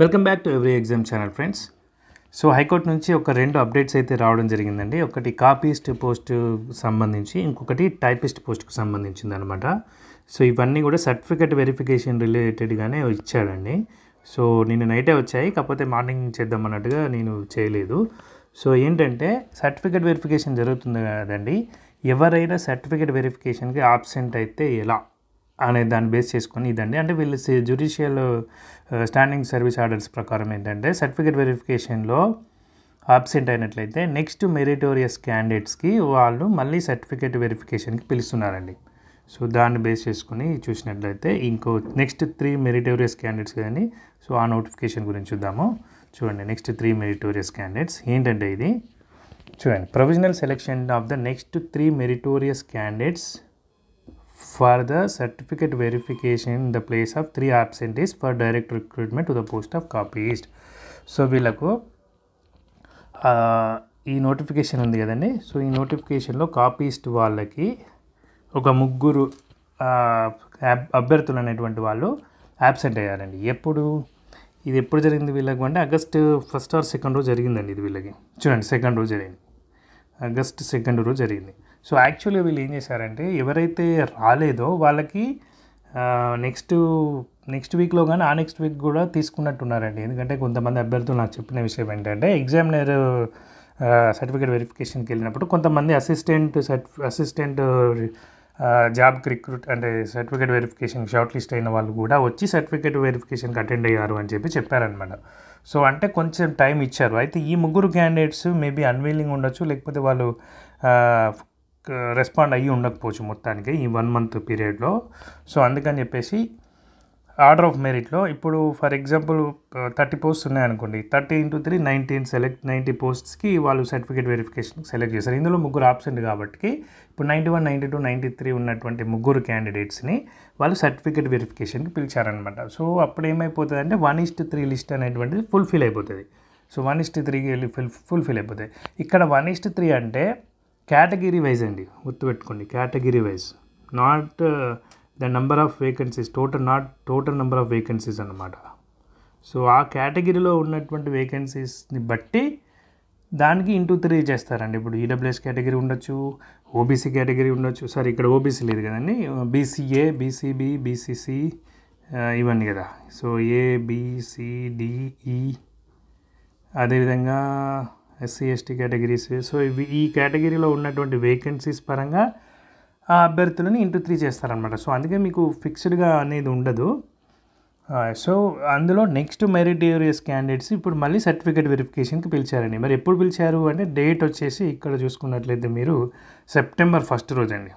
Welcome back to every exam channel friends. So high court నుంచి ఒక రెండు అప్డేట్స్ అయితే రావడం జరిగిందండి. ఒకటి కాపీస్ట్ పోస్ట్ సంబంధించి, ఇంకొకటి టైపిస్ట్ పోస్ట్కు సంబంధించింది అనమాట. సో ఇవన్నీ కూడా సర్టిఫికేట్ వెరిఫికేషన్ రిలేటెడ్గానే ఇచ్చాడండి. సో నిన్న నైటే వచ్చాయి, కాకపోతే మార్నింగ్ చేద్దామన్నట్టుగా నేను చేయలేదు. సో ఏంటంటే సర్టిఫికేట్ వెరిఫికేషన్ జరుగుతుంది కదండి, ఎవరైనా సర్టిఫికేట్ వెరిఫికేషన్కి ఆబ్సెంట్ అయితే ఎలా అనే దాన్ని బేస్ చేసుకొని ఇదండి. అంటే వీళ్ళు జ్యుడిషియల్ స్టాండింగ్ సర్వీస్ ఆర్డర్స్ ప్రకారం ఏంటంటే సర్టిఫికేట్ వెరిఫికేషన్లో ఆబ్సెంట్ అయినట్లయితే నెక్స్ట్ మెరిటోరియస్ క్యాండిడేట్స్కి వాళ్ళు మళ్ళీ సర్టిఫికేట్ వెరిఫికేషన్కి పిలుస్తున్నారండి. సో దాన్ని బేస్ చేసుకొని చూసినట్లయితే ఇంకో నెక్స్ట్ 3 మెరిటోరియస్ క్యాండిడేట్స్ కదండి. సో ఆ నోటిఫికేషన్ గురించి చూద్దాము. చూడండి, నెక్స్ట్ 3 మెరిటోరియస్ క్యాండిడేట్స్ ఏంటంటే ఇది చూడండి, provisional selection of the next 3 meritorious candidates for the certificate verification in the place of 3 absentees for direct recruitment to the post of copyist. So వీళ్ళకు ఈ నోటిఫికేషన్ ఉంది కదండి. సో ఈ నోటిఫికేషన్లో కాపీస్ట్ వాళ్ళకి ఒక 3 అభ్యర్థులు అనేటువంటి వాళ్ళు యాబ్సెంట్ అయ్యారండి. ఇది ఎప్పుడు జరిగింది వీళ్ళకి అంటే ఆగస్ట్ 1st or 2nd రోజు జరిగిందండి. ఇది వీళ్ళకి చూడండి, 2nd రోజు జరిగింది, ఆగస్ట్ 2nd రోజు జరిగింది. సో యాక్చువల్గా వీళ్ళు ఏం చేశారంటే ఎవరైతే రాలేదో వాళ్ళకి నెక్స్ట్ వీక్లో కానీ ఆ నెక్స్ట్ వీక్ కూడా తీసుకున్నట్టున్నారండి. ఎందుకంటే కొంతమంది అభ్యర్థులు నాకు చెప్పిన విషయం ఏంటంటే ఎగ్జామినర్ సర్టిఫికేట్ వెరిఫికేషన్కి వెళ్ళినప్పుడు కొంతమంది అసిస్టెంట్ జాబ్కి రిక్రూట్ అంటే సర్టిఫికేట్ వెరిఫికేషన్ షార్ట్ లిస్ట్ అయిన వాళ్ళు కూడా వచ్చి సర్టిఫికేట్ వెరిఫికేషన్కి అటెండ్ అయ్యారు అని చెప్పారనమాట. సో అంటే కొంచెం టైం ఇచ్చారు. అయితే ఈ 3 క్యాండిడేట్స్ మేబీ అన్విల్లింగ్ ఉండొచ్చు, లేకపోతే వాళ్ళు రెస్పాండ్ అయ్యి ఉండకపోవచ్చు మొత్తానికి ఈ 1 month పీరియడ్లో. సో అందుకని చెప్పేసి ఆర్డర్ ఆఫ్ మెరిట్లో ఇప్పుడు ఫర్ ఎగ్జాంపుల్ 30 పోస్ట్స్ ఉన్నాయనుకోండి, 30 × 3 90 పోస్ట్స్కి వాళ్ళు సర్టిఫికేట్ వెరిఫికేషన్ సెలెక్ట్ చేశారు. ఇందులో 3 ఆబ్సెంట్ కాబట్టి ఇప్పుడు 91, 92, 93 ఉన్నటువంటి 3 క్యాండిడేట్స్ని వాళ్ళు సర్టిఫికేట్ వెరిఫికేషన్కి పిలిచారనమాట. సో అప్పుడు ఏమైపోతుంది అంటే 1:3 లిస్ట్ అనేటువంటిది ఫుల్ఫిల్ అయిపోతుంది. సో 1:3 ఫుల్ఫిల్ అయిపోతుంది. ఇక్కడ 1:3 అంటే కేటగిరీ వైజ్ అండి, గుర్తుపెట్టుకోండి, category wise, not the number of vacancies, total number of vacancies అన్నమాట. సో ఆ కేటగిరీలో ఉన్నటువంటి వేకెన్సీస్ని బట్టి దానికి × 3 చేస్తారండి. ఇప్పుడు ఈడబ్ల్యూఎస్ కేటగిరీ ఉండొచ్చు, ఓబీసీ కేటగిరీ ఉండొచ్చు, సారీ ఇక్కడ ఓబీసీ లేదు కదండి, బీసీఏ, బీసీబీ, బీసీసీ ఇవన్నీ కదా. సో ABCDE, అదేవిధంగా SC ST కేటగిరీస్. సో ఈ కేటగిరీలో ఉన్నటువంటి వేకెన్సీస్ పరంగా ఆ అభ్యర్థులని × 3 చేస్తారనమాట. సో అందుకే మీకు ఫిక్స్డ్గా అనేది ఉండదు. సో అందులో నెక్స్ట్ మెరిటోరియస్ క్యాండిడేట్స్ ఇప్పుడు మళ్ళీ సర్టిఫికేట్ వెరిఫికేషన్కి పిలిచారండి. మరి ఎప్పుడు పిలిచారు అంటే డేట్ వచ్చేసి ఇక్కడ చూసుకున్నట్లయితే మీరు September 1st రోజు అండి.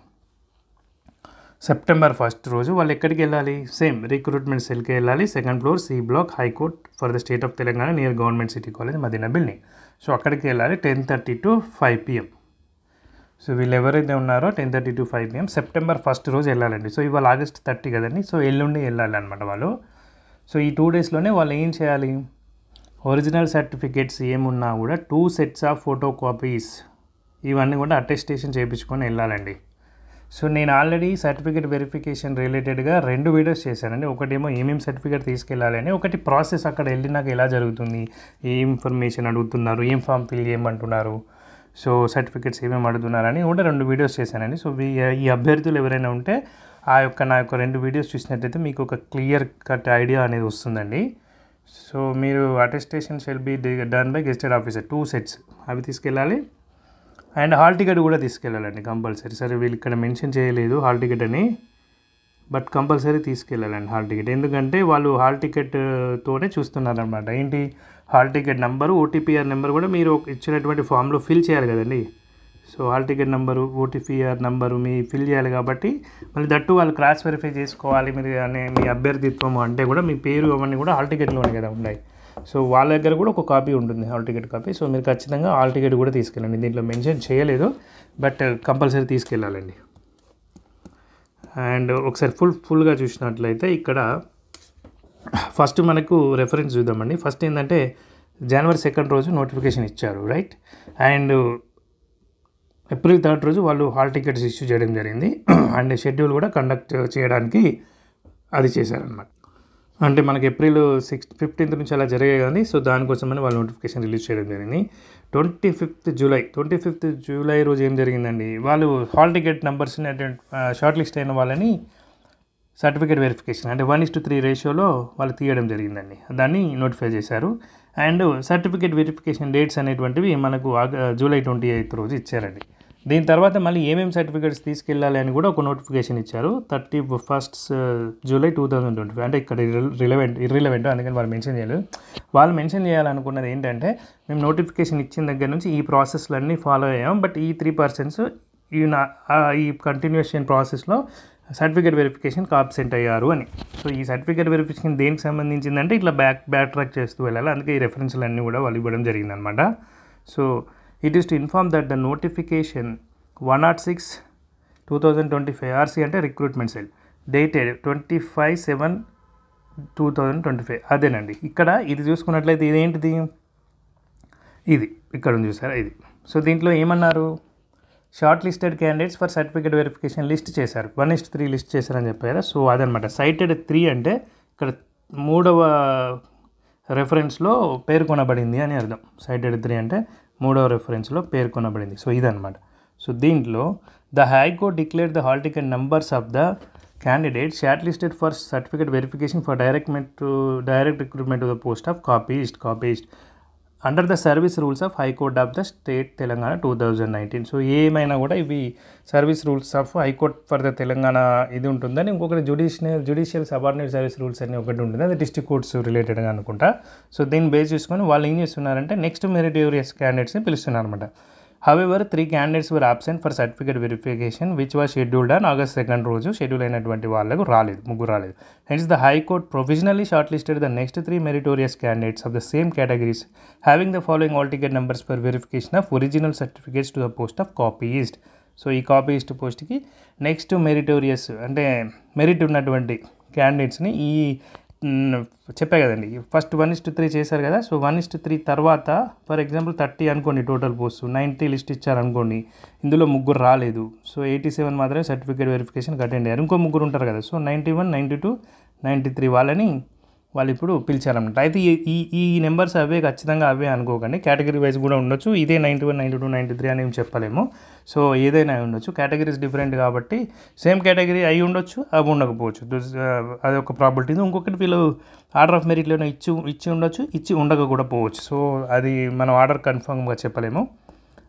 September 1st రోజు వాళ్ళు ఎక్కడికి వెళ్ళాలి, సేమ్ రిక్రూట్మెంట్ సెల్కి వెళ్ళాలి, 2nd floor C block high court for the state of Telangana near government city college Madina building. So అక్కడికి వెళ్ళాలి 10:30 to 5 PM. సో వీళ్ళు ఎవరైతే ఉన్నారో 10:30 to 5 PM September 1st రోజు వెళ్ళాలండి. సో ఇవాళ August 30 కదండి, సో ఎల్లుండి వెళ్ళాలి అనమాట వాళ్ళు. సో ఈ 2 daysలోనే వాళ్ళు ఏం చేయాలి, ఒరిజినల్ సర్టిఫికేట్స్ ఏమున్నా కూడా 2 sets ఆఫ్ ఫోటో కాపీస్ ఇవన్నీ కూడా అటెస్టేషన్ చేయించుకొని వెళ్ళాలండి. సో నేను ఆల్రెడీ సర్టిఫికేట్ వెరిఫికేషన్ రిలేటెడ్గా 2 వీడియోస్ చేశానండి. ఒకటేమో ఏమేమి సర్టిఫికేట్ తీసుకెళ్ళాలి అని, ఒకటి ప్రాసెస్ అక్కడ వెళ్ళినాక ఎలా జరుగుతుంది, ఏ ఇన్ఫర్మేషన్ అడుగుతున్నారు, ఏం ఫామ్ ఫిల్ చేయమంటున్నారు, సో సర్టిఫికేట్స్ ఏమేమి అడుగుతున్నారని కూడా 2 వీడియోస్ చేశానండి. సో ఈ అభ్యర్థులు ఎవరైనా ఉంటే నా యొక్క 2 వీడియోస్ చూసినట్టయితే మీకు ఒక క్లియర్ కట్ ఐడియా అనేది వస్తుందండి. సో మీరు attestation shall be done by గెస్టెడ్ officer 2 sets అవి తీసుకెళ్ళాలి. అండ్ హాల్ టికెట్ కూడా తీసుకెళ్ళాలండి కంపల్సరీ. సరే వీళ్ళు ఇక్కడ మెన్షన్ చేయలేదు హాల్ టికెట్ అని, బట్ కంపల్సరీ తీసుకెళ్ళాలండి హాల్ టికెట్. ఎందుకంటే వాళ్ళు హాల్ టికెట్తోనే చూస్తున్నారనమాట. ఏంటి, hall ticket number, OTPR number కూడా మీరు ఇచ్చినటువంటి ఫామ్లో ఫిల్ చేయాలి కదండి. So hall ticket number, OTPR number మీ ఫిల్ చేయాలి కాబట్టి మళ్ళీ దట్టు వాళ్ళు క్రాస్ వెరిఫై చేసుకోవాలి మీరు అనే మీ అభ్యర్థిత్వం అంటే కూడా మీ పేరు అవన్నీ కూడా హాల్ టికెట్లోనే కదా ఉన్నాయి. సో వాళ్ళ దగ్గర కూడా ఒక కాపీ ఉంటుంది, హాల్ టికెట్ కాపీ. సో మీరు ఖచ్చితంగా హాల్ టికెట్ కూడా తీసుకెళ్ళండి. దీంట్లో మెన్షన్ చేయలేదు, బట్ కంపల్సరీ తీసుకెళ్ళాలండి. అండ్ ఒకసారి ఫుల్గా చూసినట్లయితే ఇక్కడ ఫస్ట్ మనకు రెఫరెన్స్ చూద్దామండి. ఫస్ట్ ఏంటంటే January 2nd రోజు నోటిఫికేషన్ ఇచ్చారు, రైట్. అండ్ April 3rd రోజు వాళ్ళు హాల్ టికెట్స్ ఇష్యూ చేయడం జరిగింది. అండ్ షెడ్యూల్ కూడా కండక్ట్ చేయడానికి అది చేశారనమాట. అంటే మనకి ఏప్రిల్ 15th నుంచి అలా జరిగాయి కానీ సో దానికోసమని వాళ్ళు నోటిఫికేషన్ రిలీజ్ చేయడం జరిగింది. 25th జూలై రోజు ఏం జరిగిందండి, వాళ్ళు హాల్ టికెట్ నెంబర్స్ని షార్ట్ లిస్ట్ అయిన వాళ్ళని సర్టిఫికేట్ వెరిఫికేషన్ అంటే 1:3 రేషియోలో వాళ్ళు తీయడం జరిగిందండి. దాన్ని నోటిఫై చేశారు. అండ్ సర్టిఫికేట్ వెరిఫికేషన్ డేట్స్ అనేటువంటివి మనకు జూలై 28th రోజు ఇచ్చారండి. దీని తర్వాత మళ్ళీ ఏమేమి సర్టిఫికేట్స్ తీసుకెళ్ళాలి అని కూడా ఒక నోటిఫికేషన్ ఇచ్చారు 31st జూలై 2025. అంటే ఇక్కడ ఇర్రిలవెంట్ అందుకని వాళ్ళు మెన్షన్ చేయలేదు. వాళ్ళు మెన్షన్ చేయాలనుకున్నది ఏంటంటే, మేము నోటిఫికేషన్ ఇచ్చిన దగ్గర నుంచి ఈ ప్రాసెస్లన్నీ ఫాలో అయ్యాం, బట్ ఈ 3% ఈ కంటిన్యూషన్ ప్రాసెస్లో సర్టిఫికేట్ వెరిఫికేషన్కి ఆబ్సెంట్ అయ్యారు అని. సో ఈ సర్టిఫికేట్ వెరిఫికేషన్ దేనికి సంబంధించిందంటే ఇట్లా బ్యాక్ ట్రాక్ చేస్తూ వెళ్ళాలి. అందుకే ఈ రెఫరెన్స్లు అన్నీ కూడా వాళ్ళు ఇవ్వడం జరిగిందనమాట. So it is to inform that the notification 106/2025 RC అంటే రిక్రూట్మెంట్ సెల్ డేటెడ్ 25/7/2025 అదేనండి. ఇక్కడ ఇది చూసుకున్నట్లయితే ఇదేంటిది, ఇది ఇక్కడ ఉంది చూసారా ఇది. సో దీంట్లో ఏమన్నారు, short listed candidates for certificate verification list చేశారు, 1:3 లిస్ట్ చేశారని చెప్పారు. సో అదనమాట. సైటెడ్ 3 అంటే ఇక్కడ 3వ రెఫరెన్స్లో పేర్కొనబడింది అని అర్థం. సైటెడ్ 3 అంటే 3వ రెఫరెన్స్లో పేర్కొనబడింది. సో ఇదనమాట. సో దీంట్లో the high court declared the hall ticket numbers of the candidate short listed for certificate verification for direct recruitment to the post of copyist under the service rules of high court of the state Telangana 2019. So ఏమైనా కూడా ఇవి service rules of high court for the Telangana ఇది ఉంటుందని, ఇంకొకటి judicial subordinate service rules అని ఒకటి ఉంటుంది, అది డిస్ట్రిక్ట్ కోర్ట్స్ రిలేటెడ్గా అనుకుంటా. సో దీన్ని బేస్ చేసుకొని వాళ్ళు ఏం చేస్తున్నారంటే నెక్స్ట్ మెరిటోరియస్ క్యాండిడేట్స్ని పిలుస్తున్నారు అనమాట. However, 3 candidates were absent for certificate verification which was scheduled on August 2nd రోజు షెడ్యూల్ అయినటువంటి వాళ్ళకు ముగ్గురు రాలేదు. Hence the High Court provisionally shortlisted the next 3 meritorious candidates of the same categories having the following all ticket numbers for verification of original certificates to the post of copyist. So ఈ copyist పోస్ట్కి next meritorious అంటే merit ఉన్నటువంటి క్యాండిడేట్స్ని ఈ చెప్పా కదండి, first 1:3 చేశారు కదా. So 1:3 తర్వాత ఫర్ ఎగ్జాంపుల్ 30 అనుకోండి టోటల్ పోస్ట్, 90 లిస్ట్ ఇచ్చారనుకోండి, ఇందులో ముగ్గురు రాలేదు. సో 87 మాత్రమే సర్టిఫికేట్ వెరిఫికేషన్కి అటెండ్ అయ్యారు. ఇంకో ముగ్గురు ఉంటారు కదా. సో 91, 92, 93 వాళ్ళని వాళ్ళు ఇప్పుడు పిలిచారన్నమాట. అయితే ఈ నెంబర్స్ అవే ఖచ్చితంగా అవే అనుకోకండి, కేటగిరీ వైజ్ కూడా ఉండొచ్చు. ఇదే 91, 92, 93 అని ఏం చెప్పలేము. సో ఏదైనా ఉండొచ్చు, కేటగిరీస్ డిఫరెంట్ కాబట్టి సేమ్ కేటగిరీ అయి ఉండొచ్చు, అవి ఉండకపోవచ్చు. అది ఒక ప్రాబిలిటీ. ఇంకొకటి వీళ్ళు ఆర్డర్ ఆఫ్ మెరిట్లోనే ఇచ్చి ఉండొచ్చు, ఇచ్చి ఉండక కూడా పోవచ్చు. సో అది మనం ఆర్డర్ కన్ఫర్మ్గా చెప్పలేము.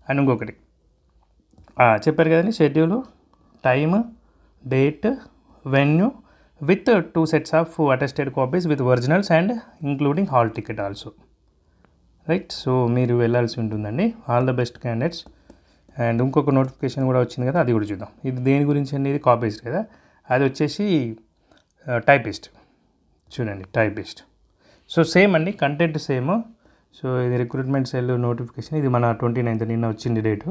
అండ్ ఇంకొకటి చెప్పారు కదండి, schedule, time, date, venue with 2 sets of attested copies with originals and including hall ticket also, right? So మీరు వెళ్ళాల్సి ఉంటుందండి. All the best candidates. And ఇంకొక నోటిఫికేషన్ కూడా వచ్చింది కదా, అది కూడా చూద్దాం. ఇది దేని గురించి అండి, ఇది కాపీస్ట్ కదా, అది వచ్చేసి టైపిస్ట్. చూడండి టైపిస్ట్. సో సేమ్ అండి, కంటెంట్ సేమ్. సో ఇది రిక్రూట్మెంట్ సెల్ నోటిఫికేషన్, ఇది మన 29th నిన్న వచ్చింది డేటు.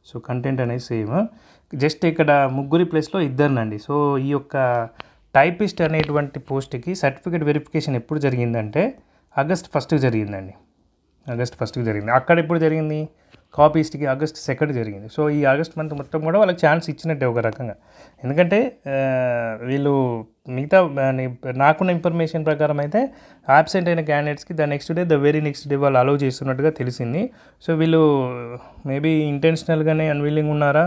సో కంటెంట్ అనేది సేమ్, జస్ట్ ఇక్కడ ముగ్గురి ప్లేస్లో ఇద్దరినండి. సో ఈ యొక్క టైపిస్ట్ అనేటువంటి పోస్ట్కి సర్టిఫికేట్ వెరిఫికేషన్ ఎప్పుడు జరిగిందంటే August 1st జరిగిందండి. August 1st జరిగింది. అక్కడ ఎప్పుడు జరిగింది, కాపీస్ట్కి August 2nd జరిగింది. సో ఈ ఆగస్ట్ మంత్ మొత్తం కూడా వాళ్ళకి ఛాన్స్ ఇచ్చినట్టే ఒక రకంగా. ఎందుకంటే వీళ్ళు మిగతా నాకున్న ఇన్ఫర్మేషన్ ప్రకారం అయితే ఆబ్సెంట్ అయిన క్యాండిడేట్స్కి ద వెరీ నెక్స్ట్ డే వాళ్ళు అలౌ చేస్తున్నట్టుగా తెలిసింది. సో వీళ్ళు మేబీ ఇంటెన్షనల్గానే అన్విల్లింగ్ ఉన్నారా,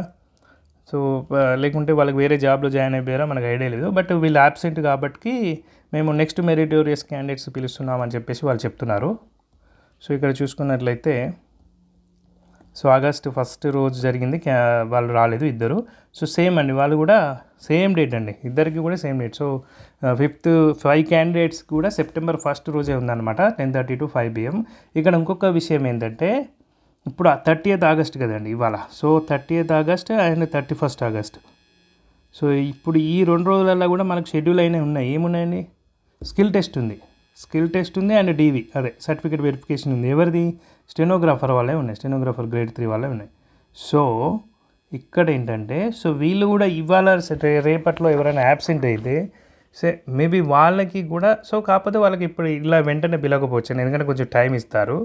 సో లేకుంటే వాళ్ళకి వేరే జాబ్లో జాయిన్ అయిపోయారా మనకు ఐడియా లేదు. బట్ వీళ్ళు యాబ్సెంట్ కాబట్టి మేము నెక్స్ట్ మెరిటోరియస్ క్యాండిడేట్స్ పిలుస్తున్నామని చెప్పేసి వాళ్ళు చెప్తున్నారు. సో ఇక్కడ చూసుకున్నట్లయితే సో August 1st రోజు జరిగింది, వాళ్ళు రాలేదు ఇద్దరు. సో సేమ్ అండి, వాళ్ళు కూడా సేమ్ డేట్ అండి, ఇద్దరికి కూడా సేమ్ డేట్. సో 5 క్యాండిడేట్స్ కూడా September 1st రోజే ఉందన్నమాట, 10:30 to 5 PM. ఇక్కడ ఇంకొక విషయం ఏంటంటే ఇప్పుడు 30th August కదండి ఇవాళ. So 30th August and 31st August. So ఇప్పుడు ఈ 2 రోజులలో కూడా మనకు షెడ్యూల్ అయినవి ఉన్నాయి. ఏమున్నాయండి, స్కిల్ టెస్ట్ ఉంది అండ్ డీవీ అదే సర్టిఫికేట్ వెరిఫికేషన్ ఉంది. ఎవరిది, స్టెనోగ్రాఫర్ వాళ్ళే ఉన్నాయి, స్టెనోగ్రాఫర్ గ్రేడ్ 3 వాళ్ళే ఉన్నాయి. సో ఇక్కడ ఏంటంటే సో వీళ్ళు కూడా ఇవాళ రేపట్లో ఎవరైనా యాబ్సెంట్ అయితే మేబీ వాళ్ళకి కూడా సో కాకపోతే వాళ్ళకి ఇప్పుడు ఇలా వెంటనే పిలవకపోవచ్చు, ఎందుకంటే కొంచెం టైం ఇస్తారు.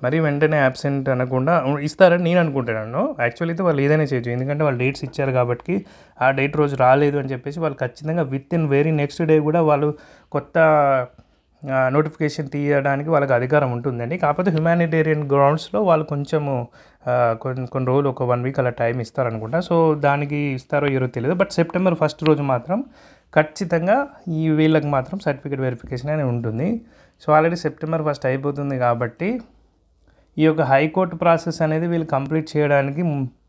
మరి వెంటనే యాబ్సెంట్ అనకుండా ఇస్తారని నేను అనుకుంటున్నాను. యాక్చువల్లీ అయితే వాళ్ళు ఏదైనా చేయొచ్చు, ఎందుకంటే వాళ్ళు డేట్స్ ఇచ్చారు కాబట్టి ఆ డేట్ రోజు రాలేదు అని చెప్పేసి వాళ్ళు ఖచ్చితంగా with in very next day కూడా వాళ్ళు కొత్త నోటిఫికేషన్ తీయడానికి వాళ్ళకి అధికారం ఉంటుందండి. కాకపోతే హ్యుమానిటేరియన్ గ్రౌండ్స్లో వాళ్ళు కొంచెము కొన్ని రోజులు ఒక 1 వీక్ అలా టైం ఇస్తారనుకుంటా. సో దానికి ఇస్తారో ఇరో తెలియదు. బట్ సెప్టెంబర్ 1 రోజు మాత్రం ఖచ్చితంగా ఈ వీళ్ళకి మాత్రం సర్టిఫికేట్ వెరిఫికేషన్ అనేది ఉంటుంది. సో ఆల్రెడీ సెప్టెంబర్ 1 అయిపోతుంది కాబట్టి ఈ యొక్క హైకోర్టు ప్రాసెస్ అనేది వీళ్ళు కంప్లీట్ చేయడానికి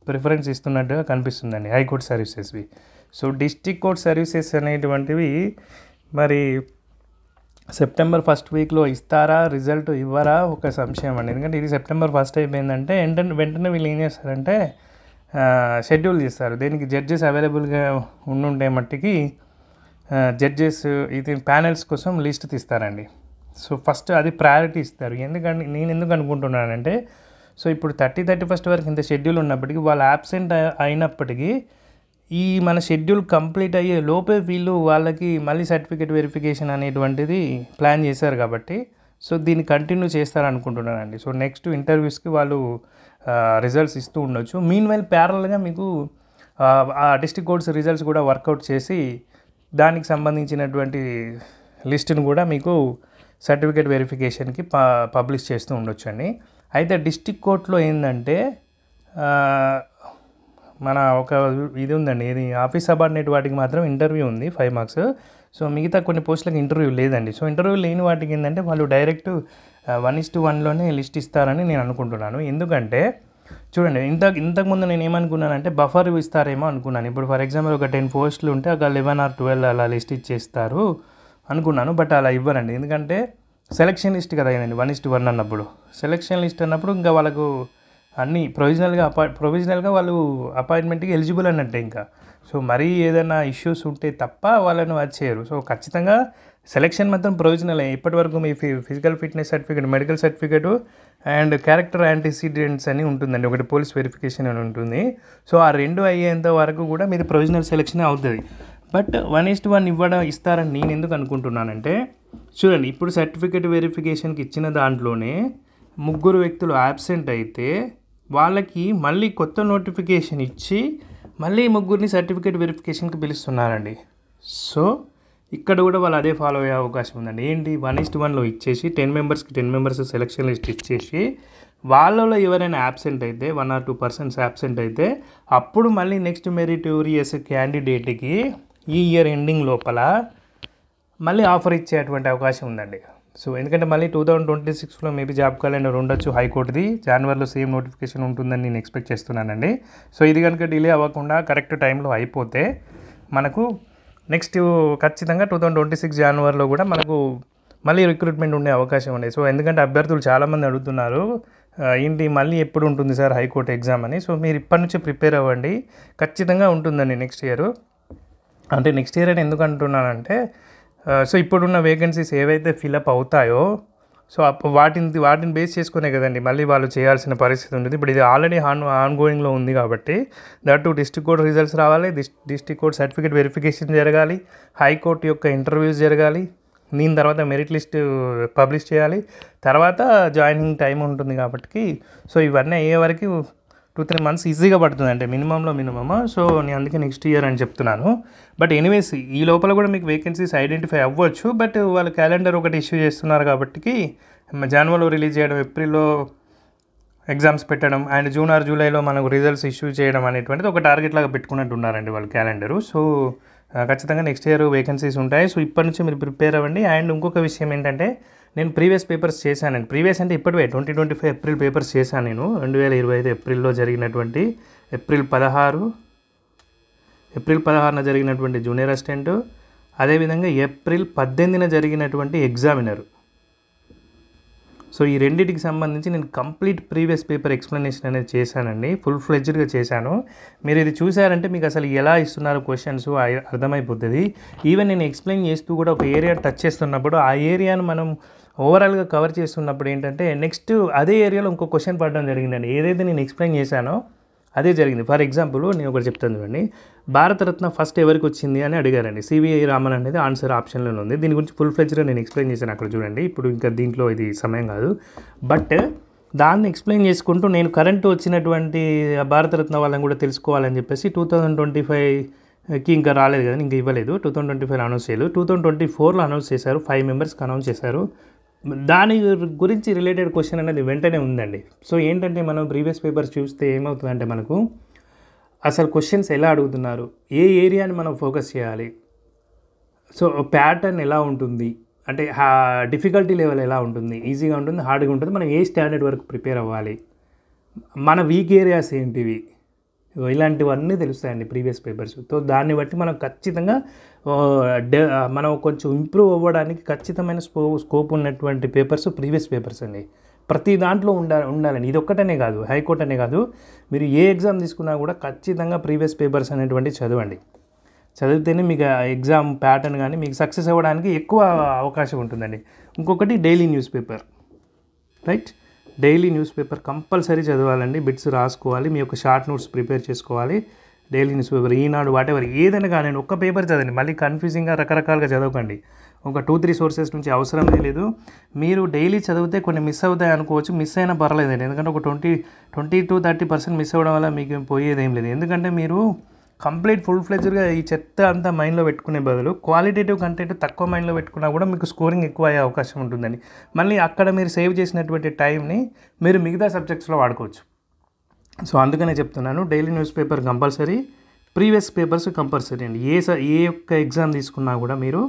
ప్రిఫరెన్స్ ఇస్తున్నట్టుగా కనిపిస్తుందండి, హైకోర్టు సర్వీసెస్వి. సో డిస్ట్రిక్ట్ కోర్ట్ సర్వీసెస్ అనేటువంటివి మరి సెప్టెంబర్ 1 వీక్లో ఇస్తారా, రిజల్ట్ ఇవ్వరా ఒక సంశయం అండి. ఎందుకంటే ఇది సెప్టెంబర్ 1 అయిపోయిందంటే వెంటనే వీళ్ళు ఏం చేస్తారంటే షెడ్యూల్ చేస్తారు. దీనికి జడ్జెస్ అవైలబుల్గా ఉండుంటే మట్టికి జడ్జెస్ ఇది ప్యానెల్స్ కోసం లిస్ట్ తీస్తారండి. సో ఫస్ట్ అది ప్రయారిటీ ఇస్తారు. ఎందుకంటే నేను ఎందుకు అనుకుంటున్నానంటే, సో ఇప్పుడు 31 వరకు ఇంత షెడ్యూల్ ఉన్నప్పటికీ వాళ్ళు యాబ్సెంట్ అయినప్పటికీ ఈ మన షెడ్యూల్ కంప్లీట్ అయ్యే లోపే వీళ్ళు వాళ్ళకి మళ్ళీ సర్టిఫికేట్ వెరిఫికేషన్ అనేటువంటిది ప్లాన్ చేశారు కాబట్టి సో దీన్ని కంటిన్యూ చేస్తారనుకుంటున్నానండి. సో నెక్స్ట్ ఇంటర్వ్యూస్కి వాళ్ళు రిజల్ట్స్ ఇస్తూ ఉండొచ్చు. మీన్ వైల్ ప్యారల్గా మీకు ఆ డిస్ట్రిక్ట్ కోర్ట్స్ రిజల్ట్స్ కూడా వర్కౌట్ చేసి దానికి సంబంధించినటువంటి లిస్టును కూడా మీకు సర్టిఫికేట్ వెరిఫికేషన్కి పబ్లిష్ చేస్తూ ఉండొచ్చు అండి. అయితే డిస్ట్రిక్ట్ కోర్టులో ఏంటంటే మన ఒక ఇది ఉందండి, ఇది ఆఫీస్ సబార్డినేట్ వాటికి మాత్రం ఇంటర్వ్యూ ఉంది 5 మార్క్స్. సో మిగతా కొన్ని పోస్టులకు ఇంటర్వ్యూ లేదండి. సో ఇంటర్వ్యూ లేని వాటికి ఏంటంటే వాళ్ళు డైరెక్ట్ 1:1లోనే లిస్ట్ ఇస్తారని నేను అనుకుంటున్నాను. ఎందుకంటే చూడండి ఇంతకుముందు నేను ఏమనుకున్నానంటే బఫర్ ఇస్తారేమో అనుకున్నాను. ఇప్పుడు ఫర్ ఎగ్జాంపుల్ ఒక 10 పోస్టులు ఉంటే ఒక 11 or 12 అలా లిస్ట్ ఇచ్చేస్తారు అనుకున్నాను. బట్ అలా ఇవ్వరండి. ఎందుకంటే సెలక్షన్ లిస్ట్ కదా అయిందండి 1:1 అన్నప్పుడు. సెలక్షన్ లిస్ట్ అన్నప్పుడు ఇంకా వాళ్ళకు అన్నీ ప్రొవిజనల్గా వాళ్ళు అపాయింట్మెంట్కి ఎలిజిబుల్ అన్నట్టే ఇంకా. సో మరీ ఏదైనా ఇష్యూస్ ఉంటే తప్ప వాళ్ళను అది చేయరు. సో ఖచ్చితంగా సెలక్షన్ మాత్రం ప్రొవిజనల్. ఇప్పటివరకు మీ physical fitness certificate, medical certificate and character antecedents అని ఉంటుందండి. ఒకటి పోలీస్ వెరిఫికేషన్ అని ఉంటుంది. సో ఆ 2 అయ్యేంత వరకు కూడా మీది ప్రొవిజనల్ సెలక్షన్ అవుతుంది. బట్ 1:1 ఇస్తారని నేను ఎందుకు అనుకుంటున్నానంటే, చూడండి ఇప్పుడు సర్టిఫికేట్ వెరిఫికేషన్కి ఇచ్చిన దాంట్లోనే 3 వ్యక్తులు యాబ్సెంట్ అయితే వాళ్ళకి మళ్ళీ కొత్త నోటిఫికేషన్ ఇచ్చి మళ్ళీ 3 సర్టిఫికేట్ వెరిఫికేషన్కి పిలుస్తున్నారండి. సో ఇక్కడ కూడా వాళ్ళు అదే ఫాలో అయ్యే అవకాశం ఉందండి. ఏంటి 1:1లో ఇచ్చేసి 10 మెంబర్స్కి 10 మెంబర్స్ సెలక్షన్ లిస్ట్ ఇచ్చేసి వాళ్ళలో ఎవరైనా యాబ్సెంట్ అయితే 1 or 2% యాబ్సెంట్ అయితే అప్పుడు మళ్ళీ నెక్స్ట్ మెరిటోరియస్ క్యాండిడేట్కి ఈ ఇయర్ ఎండింగ్ లోపల మళ్ళీ ఆఫర్ ఇచ్చేటువంటి అవకాశం ఉందండి. సో ఎందుకంటే మళ్ళీ 2026లో మేబీ జాబ్ క్యాలెండర్ ఉండొచ్చు హైకోర్టుది. జనవరిలో సేమ్ నోటిఫికేషన్ ఉంటుందని నేను ఎక్స్పెక్ట్ చేస్తున్నానండి. సో ఇది కనుక డిలే అవ్వకుండా కరెక్ట్ టైంలో అయిపోతే మనకు నెక్స్ట్ ఖచ్చితంగా 2026 జనవరిలో కూడా మనకు మళ్ళీ రిక్రూట్మెంట్ ఉండే అవకాశం ఉంది. సో ఎందుకంటే అభ్యర్థులు చాలామంది అడుగుతున్నారు, ఏంటి మళ్ళీ ఎప్పుడు ఉంటుంది సార్ హైకోర్టు ఎగ్జామ్ అని. సో మీరు ఇప్పటి నుంచే ప్రిపేర్ అవ్వండి, ఖచ్చితంగా ఉంటుందండి నెక్స్ట్ ఇయర్. అంటే నెక్స్ట్ ఇయర్ అని ఎందుకు అంటున్నానంటే, సో ఇప్పుడున్న వేకెన్సీస్ ఏవైతే ఫిలప్ అవుతాయో సో వాటిని బేస్ చేసుకునే కదండి మళ్ళీ వాళ్ళు చేయాల్సిన పరిస్థితి ఉంటుంది. ఇప్పుడు ఇది ఆల్రెడీ ఆన్గోయింగ్లో ఉంది కాబట్టి దట్ డిస్ట్రిక్ట్ కోర్ట్ రిజల్ట్స్ రావాలి, డిస్ట్రిక్ట్ కోర్ట్ సర్టిఫికేట్ వెరిఫికేషన్ జరగాలి, హైకోర్టు యొక్క ఇంటర్వ్యూస్ జరగాలి, దీని తర్వాత మెరిట్ లిస్ట్ పబ్లిష్ చేయాలి, తర్వాత జాయినింగ్ టైం ఉంటుంది కాబట్టి సో ఇవన్నీ అయ్యే వరకు 2-3 months ఈజీగా పడుతుంది, అంటే మినిమంలో మినిమమ్. సో నేను అందుకే నెక్స్ట్ ఇయర్ అని చెప్తున్నాను. బట్ ఎనీవేస్ ఈ లోపల కూడా మీకు వేకెన్సీస్ ఐడెంటిఫై అవ్వచ్చు. బట్ వాళ్ళు క్యాలెండర్ ఒకటి ఇష్యూ చేస్తున్నారు కాబట్టి జనవరిలో రిలీజ్ చేయడం, ఏప్రిల్లో ఎగ్జామ్స్ పెట్టడం అండ్ జూన్ ఆర్ జూలైలో మనకు రిజల్ట్స్ ఇష్యూ చేయడం అనేటువంటిది ఒక టార్గెట్ లాగా పెట్టుకున్నట్టు ఉన్నారండి వాళ్ళు క్యాలెండరు. సో ఖచ్చితంగా నెక్స్ట్ ఇయర్ వేకెన్సీస్ ఉంటాయి. సో ఇప్పటి నుంచి మీరు ప్రిపేర్ అవ్వండి. అండ్ ఇంకొక విషయం ఏంటంటే, నేను ప్రీవియస్ పేపర్స్ చేశానండి. ప్రీవియస్ అంటే ఇప్పటివే 2025 ఏప్రిల్ పేపర్స్ చేశాను నేను. 2025 ఏప్రిల్లో జరిగినటువంటి ఏప్రిల్ 16న జరిగినటువంటి జూనియర్ అసిస్టెంట్, అదేవిధంగా ఏప్రిల్ 18న జరిగినటువంటి ఎగ్జామినర్. సో ఈ రెండింటికి సంబంధించి నేను కంప్లీట్ ప్రీవియస్ పేపర్ ఎక్స్ప్లెనేషన్ అనేది చేశానండి, ఫుల్ ఫ్లెడ్జ్డ్గా చేశాను. మీరు ఇది చూసారంటే మీకు అసలు ఎలా ఇస్తున్నారు క్వశ్చన్స్ అర్థమైపోతుంది. ఈవెన్ నేను ఎక్స్ప్లెయిన్ చేస్తూ కూడా ఒక ఏరియా టచ్ చేస్తున్నప్పుడు ఆ ఏరియాను మనం ఓవరాల్గా కవర్ చేస్తున్నప్పుడు ఏంటంటే నెక్స్ట్ అదే ఏరియాలో ఇంకో క్వశ్చన్ పడడం జరిగిందండి. ఏదైతే నేను ఎక్స్ప్లెయిన్ చేశానో అదే జరిగింది. ఫర్ ఎగ్జాంపుల్ నేను ఒకటి చెప్తాను చూడండి, భారతరత్న ఫస్ట్ ఎవరికి వచ్చింది అని అడిగారండి. సివిఐ రామన్ అనేది ఆన్సర్ ఆప్షన్లో ఉంది. దీని గురించి ఫుల్ ఫ్లెడ్జ్గా నేను ఎక్స్ప్లెయిన్ చేశాను అక్కడ చూడండి. ఇప్పుడు ఇంకా దీంట్లో ఇది సమయం కాదు. బట్ దాన్ని ఎక్స్ప్లెయిన్ చేసుకుంటూ నేను కరెంట్ వచ్చినటువంటి భారతరత్న వాళ్ళని కూడా తెలుసుకోవాలని చెప్పేసి 2025 ఇంకా రాలేదు కదా, ఇంకా ఇవ్వలేదు. 2025 అనౌన్స్ చేయలేదు, 2024లో అనౌన్స్ చేశారు. 5 మెంబర్స్కి అనౌన్స్ చేశారు. దాని గురించి రిలేటెడ్ క్వశ్చన్ అనేది వెంటనే ఉందండి. సో ఏంటంటే మనం ప్రీవియస్ పేపర్స్ చూస్తే ఏమవుతుందంటే మనకు అసలు క్వశ్చన్స్ ఎలా అడుగుతున్నారు, ఏ ఏరియాని మనం ఫోకస్ చేయాలి, సో ప్యాటర్న్ ఎలా ఉంటుంది, అంటే డిఫికల్టీ లెవెల్ ఎలా ఉంటుంది, ఈజీగా ఉంటుంది, హార్డ్గా ఉంటుంది, మనం ఏ స్టాండర్డ్ వరకు ప్రిపేర్ అవ్వాలి, మన వీక్ ఏరియాస్ ఏంటివి, ఇలాంటివన్నీ తెలుస్తాయండి ప్రీవియస్ పేపర్స్. సో దాన్ని బట్టి మనం ఖచ్చితంగా మనం కొంచెం ఇంప్రూవ్ అవ్వడానికి ఖచ్చితమైన స్కోప్ ఉన్నటువంటి పేపర్స్ ప్రీవియస్ పేపర్స్ అండి. ప్రతి దాంట్లో ఉండాలండి. ఇది ఒక్కటనే కాదు, హైకోర్టు అనే కాదు, మీరు ఏ ఎగ్జామ్ తీసుకున్నా కూడా ఖచ్చితంగా ప్రీవియస్ పేపర్స్ అనేటువంటి చదవండి. చదివితేనే మీకు ఎగ్జామ్ ప్యాటర్న్ కానీ మీకు సక్సెస్ అవ్వడానికి ఎక్కువ అవకాశం ఉంటుందండి. ఇంకొకటి daily news paper, right? Daily news paper compulsory చదవాలండి. బిట్స్ రాసుకోవాలి, మీ యొక్క షార్ట్ నోట్స్ ప్రిపేర్ చేసుకోవాలి. Daily news paper, Eenadu, whatever ఏదైనా కానీ ఒక్క పేపర్ చదవండి. మళ్ళీ కన్ఫ్యూజింగ్గా రకరకాలుగా చదవకండి. ఒక 2-3 సోర్సెస్ నుంచి అవసరం లేదు. మీరు డైలీ చదివితే కొన్ని మిస్ అవుతాయి అనుకోవచ్చు, మిస్ అయినా పర్లేదండి. ఎందుకంటే ఒక 20-30% మిస్ అవ్వడం వల్ల మీకు పోయేది ఏం లేదు. ఎందుకంటే మీరు కంప్లీట్ ఫుల్ ఫ్లెడ్జ్డ్గా ఈ చెత్త అంతా మైండ్లో పెట్టుకునే బదులు క్వాలిటేటివ్ కంటెంట్ తక్కువ మైండ్లో పెట్టుకున్నా కూడా మీకు స్కోరింగ్ ఎక్కువ అయ్యే అవకాశం ఉంటుందండి. మళ్ళీ అక్కడ మీరు సేవ్ చేసినటువంటి టైంని మీరు మిగతా సబ్జెక్ట్స్లో వాడుకోవచ్చు. సో అందుకనే చెప్తున్నాను, daily news paper compulsory, previous papers compulsory అండి. ఏ ఒక్క ఎగ్జామ్ తీసుకున్నా కూడా మీరు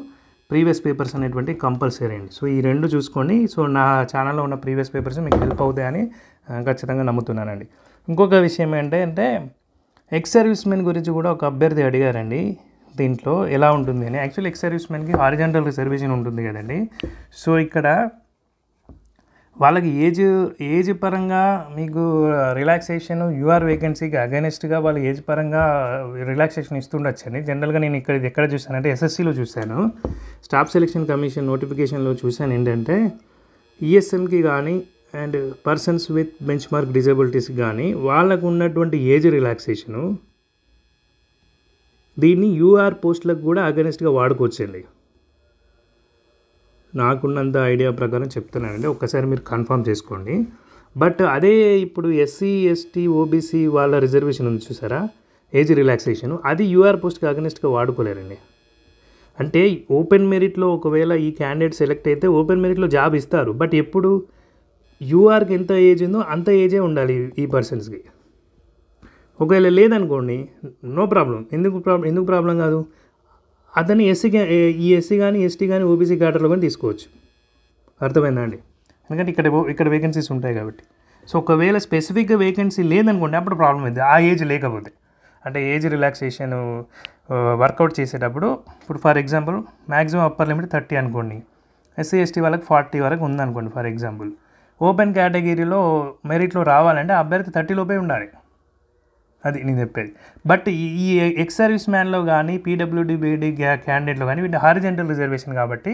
ప్రీవియస్ పేపర్స్ అనేటువంటి కంపల్సరీ అండి. సో ఈ రెండు చూసుకోండి. సో నా ఛానల్లో ఉన్న ప్రీవియస్ పేపర్స్ మీకు హెల్ప్ అవుతాయని ఖచ్చితంగా నమ్ముతున్నానండి. ఇంకొక విషయం ఏంటంటే ఎక్స్ సర్వీస్ మెన్ గురించి కూడా ఒక అభ్యర్థి అడిగారండి, దీంట్లో ఎలా ఉంటుంది అని. యాక్చువల్లీ ఎక్స్ సర్వీస్ మెన్కి హారిజాంటల్ రిజర్వేషన్ ఉంటుంది కదండి. సో ఇక్కడ వాళ్ళకి ఏజ్ పరంగా మీకు రిలాక్సేషన్, యూఆర్ వేకెన్సీకి అగైనెస్ట్గా వాళ్ళు ఏజ్ పరంగా రిలాక్సేషన్ ఇస్తుండొచ్చండి. జనరల్గా నేను ఎక్కడ చూసానంటే ఎస్ఎస్సిలో చూశాను, స్టాఫ్ సెలక్షన్ కమిషన్ నోటిఫికేషన్లో చూశాను. ఏంటంటే ఈఎస్ఎంకి కానీ and persons with bench mark disabilities కానీ వాళ్ళకు ఉన్నటువంటి ఏజ్ రిలాక్సేషను దీన్ని యూఆర్ పోస్టులకు కూడా అగైనెస్ట్గా వాడుకోవచ్చండి. నాకున్నంత ఐడియా ప్రకారం చెప్తున్నానండి, ఒక్కసారి మీరు కన్ఫర్మ్ చేసుకోండి. బట్ అదే ఇప్పుడు ఎస్సీ, ఎస్టీ, ఓబీసీ వాళ్ళ రిజర్వేషన్ ఉంది చూసారా, ఏజ్ రిలాక్సేషన్, అది యూఆర్ పోస్ట్కి అగైనెస్ట్గా వాడుకోలేరండి. అంటే ఓపెన్ మెరిట్లో ఒకవేళ ఈ క్యాండిడేట్ సెలెక్ట్ అయితే ఓపెన్ మెరిట్లో జాబ్ ఇస్తారు, బట్ ఎప్పుడు యూఆర్కి ఎంత ఏజ్ ఉందో అంత ఏజే ఉండాలి ఈ పర్సన్స్కి. ఒకవేళ లేదనుకోండి, నో ప్రాబ్లం. ఎందుకు ప్రాబ్లం కాదు, అతన్ని ఈ ఎస్సీ కానీ, ఎస్టీ కానీ, ఓబీసీ క్యాటర్లో కానీ తీసుకోవచ్చు. అర్థమైందా అండి? ఎందుకంటే ఇక్కడ వేకెన్సీస్ ఉంటాయి కాబట్టి. సో ఒకవేళ స్పెసిఫిక్గా వేకెన్సీ లేదనుకోండి, అప్పుడు ప్రాబ్లం అవుతుంది. ఆ ఏజ్ లేకపోతే, అంటే ఏజ్ రిలాక్సేషన్ వర్కౌట్ చేసేటప్పుడు, ఇప్పుడు for example maximum upper limit 30 అనుకోండి, ఎస్సీ, ఎస్టీ వాళ్ళకి 40 వరకు ఉందనుకోండి ఫర్ ఎగ్జాంపుల్. ఓపెన్ కేటగిరీలో మెరిట్లో రావాలంటే అభ్యర్థి 30 లోపే ఉండాలి, అది నేను చెప్పేది. బట్ ఈ ఎక్స్ సర్వీస్ మ్యాన్లో కానీ, పీడబ్ల్యూడీ బీడీ క్యాండిడేట్లో కానీ వీటి హారిజెంటల్ రిజర్వేషన్ కాబట్టి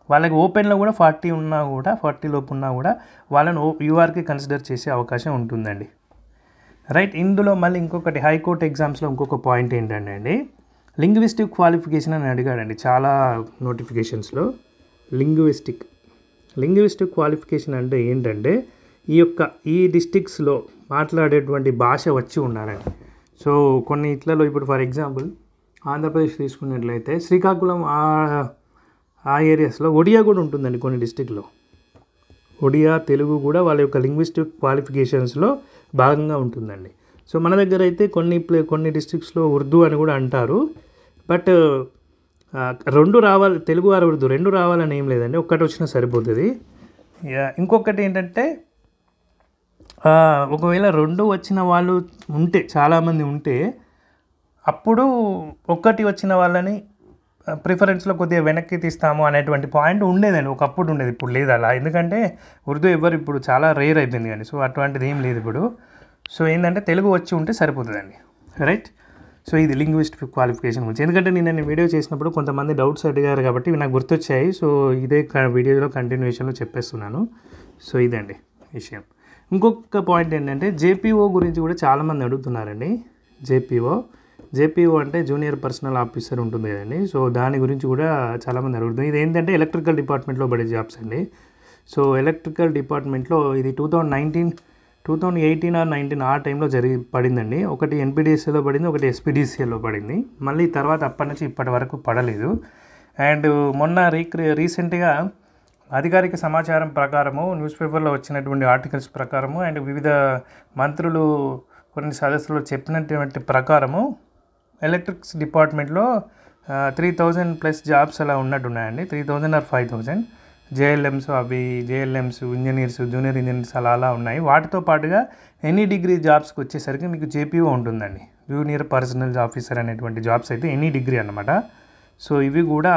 వాళ్ళకి ఓపెన్లో కూడా 40 ఉన్నా కూడా, 40 లోపు ఉన్నా కూడా వాళ్ళని యూఆర్కి కన్సిడర్ చేసే అవకాశం ఉంటుందండి, రైట్? ఇందులో మళ్ళీ ఇంకొకటి హైకోర్టు ఎగ్జామ్స్లో ఇంకొక పాయింట్ ఏంటంటే అండి, లింగ్విస్టిక్ క్వాలిఫికేషన్ అని అడిగాడండి చాలా నోటిఫికేషన్స్లో. లింగ్విస్టిక్ క్వాలిఫికేషన్ అంటే ఏంటంటే ఈ డిస్ట్రిక్ట్స్లో మాట్లాడేటువంటి భాష వచ్చి ఉండాలండి. సో కొన్ని ఇట్లలో ఇప్పుడు ఫర్ ఎగ్జాంపుల్ ఆంధ్రప్రదేశ్ తీసుకున్నట్లయితే శ్రీకాకుళం ఆ ఏరియాస్లో ఒడియా కూడా ఉంటుందండి. కొన్ని డిస్ట్రిక్ట్లో ఒడియా, తెలుగు కూడా వాళ్ళ యొక్క లింగ్విస్టిక్ క్వాలిఫికేషన్స్లో భాగంగా ఉంటుందండి. సో మన దగ్గర అయితే కొన్ని డిస్ట్రిక్ట్స్లో ఉర్దూ అని కూడా అంటారు. బట్ రెండు రావాలి, తెలుగు ఆర్ ఉర్దూ రెండు రావాలని ఏం లేదండి, ఒక్కటి వచ్చినా సరిపోతుంది. ఇంకొకటి ఏంటంటే ఒకవేళ రెండు వచ్చిన వాళ్ళు ఉంటే, చాలామంది ఉంటే, అప్పుడు ఒక్కటి వచ్చిన వాళ్ళని ప్రిఫరెన్స్లో కొద్దిగా వెనక్కి తీస్తాము అనేటువంటి పాయింట్ ఉండేదండి, ఒకప్పుడు ఉండేది, ఇప్పుడు లేదు అలా. ఎందుకంటే ఉర్దూ ఇప్పుడు చాలా రేర్ అయిపోయింది కానీ. సో అటువంటిది ఏం లేదు ఇప్పుడు. సో ఏంటంటే తెలుగు వచ్చి ఉంటే సరిపోతుందండి, రైట్? సో ఇది లింగ్విస్టిక్ క్వాలిఫికేషన్ గురించి. ఎందుకంటే నేను వీడియో చేసినప్పుడు కొంతమంది డౌట్స్ అడిగారు కాబట్టి ఇవి నాకు గుర్తొచ్చాయి. సో ఇదే వీడియోలో కంటిన్యూషన్లో చెప్పేస్తున్నాను. సో ఇదండి విషయం. ఇంకొక పాయింట్ ఏంటంటే జేపీఓ గురించి కూడా చాలామంది అడుగుతున్నారండి. జేపీఓ అంటే జూనియర్ పర్సనల్ ఆఫీసర్ ఉంటుంది కదండి. సో దాని గురించి కూడా చాలామంది అడుగుతున్నారు. ఇది ఏంటంటే ఎలక్ట్రికల్ డిపార్ట్మెంట్లో పడే జాబ్స్ అండి. సో ఎలక్ట్రికల్ డిపార్ట్మెంట్లో ఇది 2018 ఆర్ 19 ఆ టైంలో పడిందండి. ఒకటి ఎన్పిడిసిఎల్లో పడింది, ఒకటి ఎస్పీడీసీఎల్లో పడింది. మళ్ళీ తర్వాత అప్పటి నుంచి ఇప్పటి వరకు పడలేదు. అండ్ మొన్న రీసెంట్గా అధికారిక సమాచారం ప్రకారము న్యూస్ పేపర్లో వచ్చినటువంటి ఆర్టికల్స్ ప్రకారము అండ్ వివిధ మంత్రులు కొన్ని సదస్సులో చెప్పినటువంటి ప్రకారము ఎలక్ట్రిక్స్ డిపార్ట్మెంట్లో 3000+ జాబ్స్ అలా ఉన్నట్టున్నాయండి. 3000 are 5000 JLMs, engineers, junior engineers అలా ఉన్నాయి. వాటితో పాటుగా ఎనీ డిగ్రీ జాబ్స్కి వచ్చేసరికి మీకు జేపీఓ ఉంటుందండి, జూనియర్ పర్సనల్ ఆఫీసర్ అనేటువంటి జాబ్స్ అయితే ఎనీ డిగ్రీ అన్నమాట. సో ఇవి కూడా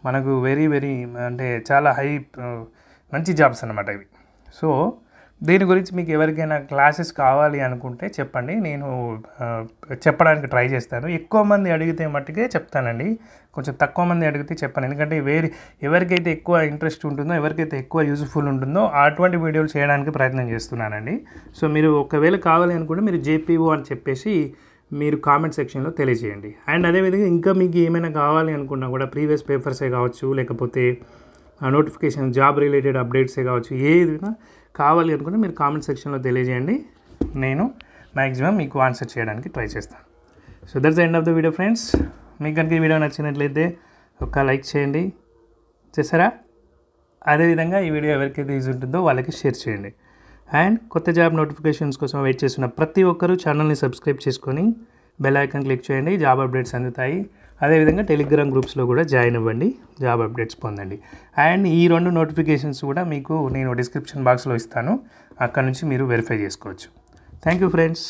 మనకు వెరీ అంటే చాలా మంచి జాబ్స్ అన్నమాట ఇవి. సో దీని గురించి మీకు ఎవరికైనా క్లాసెస్ కావాలి అనుకుంటే చెప్పండి, నేను చెప్పడానికి ట్రై చేస్తాను. ఎక్కువ మంది అడిగితే మట్టుకే చెప్తానండి, కొంచెం తక్కువ మంది అడిగితే చెప్పాను. ఎందుకంటే ఎవరికైతే ఎక్కువ ఇంట్రెస్ట్ ఉంటుందో, ఎవరికైతే ఎక్కువ యూజ్ఫుల్ ఉంటుందో అటువంటి వీడియోలు చేయడానికి ప్రయత్నం చేస్తున్నానండి. సో మీరు ఒకవేళ కావాలి అనుకుంటే మీరు జేపీఓ అని చెప్పేసి మీరు కామెంట్ సెక్షన్లో తెలియజేయండి. అండ్ అదేవిధంగా ఇంకా మీకు ఏమైనా కావాలి అనుకున్నా కూడా ప్రీవియస్ పేపర్సే కావచ్చు, లేకపోతే నోటిఫికేషన్ జాబ్ రిలేటెడ్ అప్డేట్సే కావచ్చు, ఏదైనా కావాలి అనుకుంటే మీరు కామెంట్ సెక్షన్లో తెలియజేయండి. నేను మ్యాక్సిమం మీకు ఆన్సర్ చేయడానికి ట్రై చేస్తాను. So that's the end of the video friends. మీకు కనుక ఈ వీడియో నచ్చినట్లయితే ఒక లైక్ చేయండి, చేస్తారా? అదేవిధంగా ఈ వీడియో ఎవరికైతే యూజ్ ఉంటుందో వాళ్ళకి షేర్ చేయండి. అండ్ కొత్త జాబ్ నోటిఫికేషన్స్ కోసం వెయిట్ చేస్తున్న ప్రతి ఒక్కరూ ఛానల్ని సబ్స్క్రైబ్ చేసుకొని బెల్ ఐకాన్ క్లిక్ చేయండి, జాబ్ అప్డేట్స్ అందుతాయి. అదేవిధంగా టెలిగ్రామ్ గ్రూప్స్లో కూడా జాయిన్ అవ్వండి, జాబ్ అప్డేట్స్ పొందండి. అండ్ ఈ 2 నోటిఫికేషన్స్ కూడా మీకు నేను డిస్క్రిప్షన్ బాక్స్లో ఇస్తాను, అక్కడ నుంచి మీరు వెరిఫై చేసుకోవచ్చు. Thank you friends.